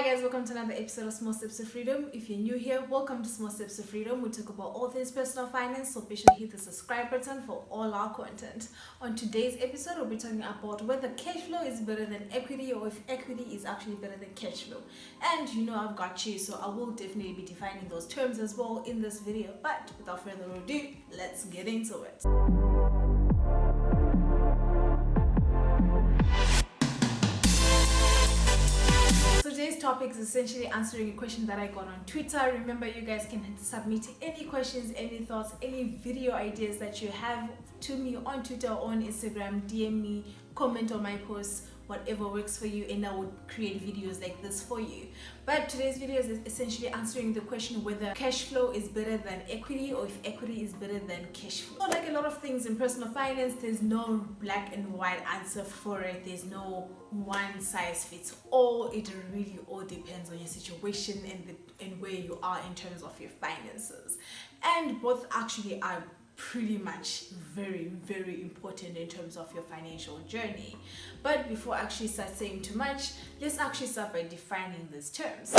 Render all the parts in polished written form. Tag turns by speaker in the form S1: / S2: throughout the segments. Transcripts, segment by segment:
S1: Hi guys, welcome to another episode of Small Steps to Freedom. If you're new here, welcome to Small Steps to Freedom. We talk about all things personal finance, so be sure to hit the subscribe button for all our content. On today's episode, we'll be talking about whether cash flow is better than equity or if equity is actually better than cash flow. And you know I've got you, so I will definitely be defining those terms as well in this video. But without further ado, let's get into it. So today's topic is essentially answering a question that I got on Twitter. Remember, you guys can submit any questions, any thoughts, any video ideas that you have to me on Twitter or on Instagram. DM me, comment on my posts, whatever works for you, and I will create videos like this for you. But today's video is essentially answering the question whether cash flow is better than equity or if equity is better than cash flow. So like a lot of things in personal finance, there's no black and white answer for it. There's no one size fits all. It really all depends on your situation and where you are in terms of your finances. And both actually are pretty much very important in terms of your financial journey. But before I actually start saying too much, let's actually start by defining these terms.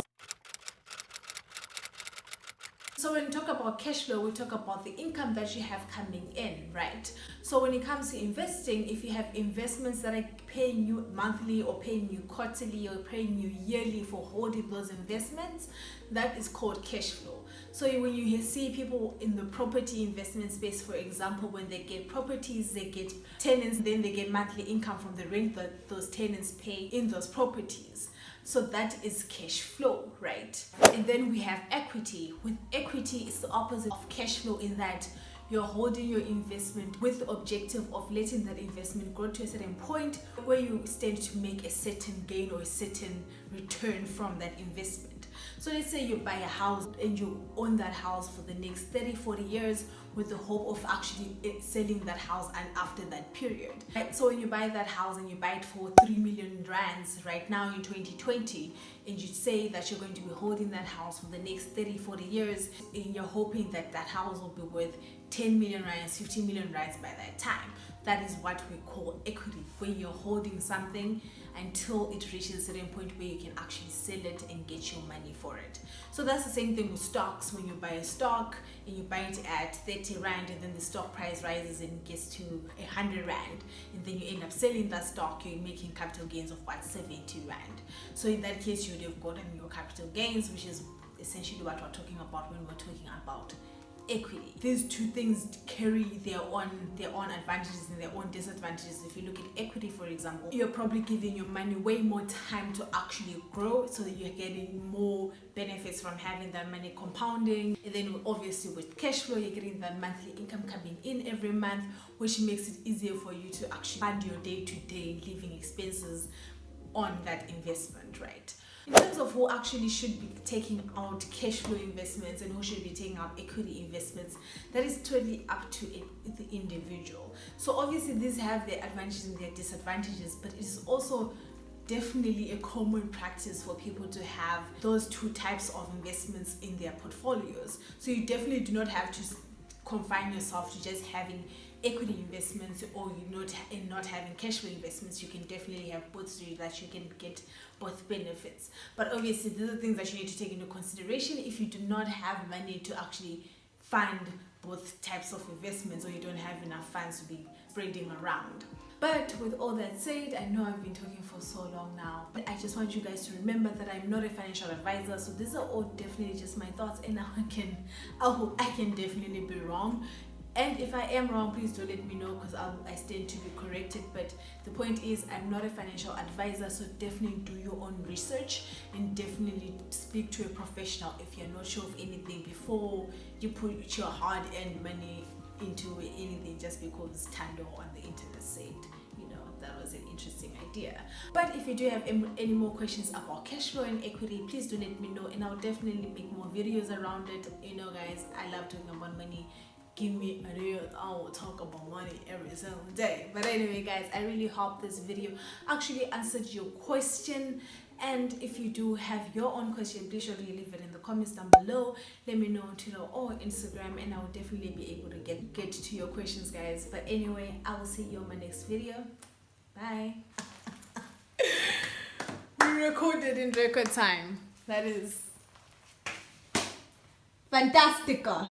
S1: So when we talk about cash flow, we talk about the income that you have coming in, right? So when it comes to investing, if you have investments that are paying you monthly or paying you quarterly or paying you yearly for holding those investments, that is called cash flow. So when you see people in the property investment space, for example, when they get properties, they get tenants, then they get monthly income from the rent that those tenants pay in those properties. So that is cash flow, right? And then we have equity. With equity, it's the opposite of cash flow in that you're holding your investment with the objective of letting that investment grow to a certain point where you stand to make a certain gain or a certain return from that investment. So let's say you buy a house and you own that house for the next 30-40 years with the hope of actually selling that house and after that period. Right? So when you buy that house and you buy it for 3 million rands right now in 2020, and you say that you're going to be holding that house for the next 30-40 years, and you're hoping that that house will be worth 10 million rands, 15 million rands by that time. That is what we call equity, where you're holding something until it reaches a certain point where you can actually sell it and get your money for it. So that's the same thing with stocks. When you buy a stock and you buy it at 30 rand and then the stock price rises and gets to 100 rand, and then you end up selling that stock, you're making capital gains of what, 70 rand. So in that case, you would have gotten your capital gains, which is essentially what we're talking about when we're talking about equity. These two things carry their own advantages and their own disadvantages. If you look at equity, for example, you're probably giving your money way more time to actually grow, so that you're getting more benefits from having that money compounding. And then obviously with cash flow, you're getting that monthly income coming in every month, which makes it easier for you to actually fund your day-to-day living expenses on that investment, right? In terms of who actually should be taking out cash flow investments and who should be taking out equity investments, that is totally up to the individual. So obviously these have their advantages and their disadvantages, but it is also definitely a common practice for people to have those two types of investments in their portfolios. So you definitely do not have to confine yourself to just having equity investments or not having cash flow investments. You can definitely have both so that you can get both benefits. But obviously these are things that you need to take into consideration if you do not have money to actually fund both types of investments, or you don't have enough funds to be spreading around. But with all that said, I know I've been talking for so long now, but I just want you guys to remember that I'm not a financial advisor, so these are all definitely just my thoughts, and I can definitely be wrong. And if I am wrong, please do let me know, because I stand to be corrected. But the point is, I'm not a financial advisor, so definitely do your own research and definitely speak to a professional if you're not sure of anything before you put your hard-earned money into anything just because Tando on the internet said, you know, that was an interesting idea. But if you do have any more questions about cash flow and equity, please do let me know, and I'll definitely make more videos around it. You know, guys, I love talking about money. Give me a real, I will talk about money every single day. But anyway, guys, I really hope this video actually answered your question. And if you do have your own question, please sure to leave it in the comments down below. Let me know on Twitter or Instagram, and I will definitely be able to get to your questions, guys. But anyway, I will see you on my next video. Bye. We recorded in record time. That is
S2: Fantastica.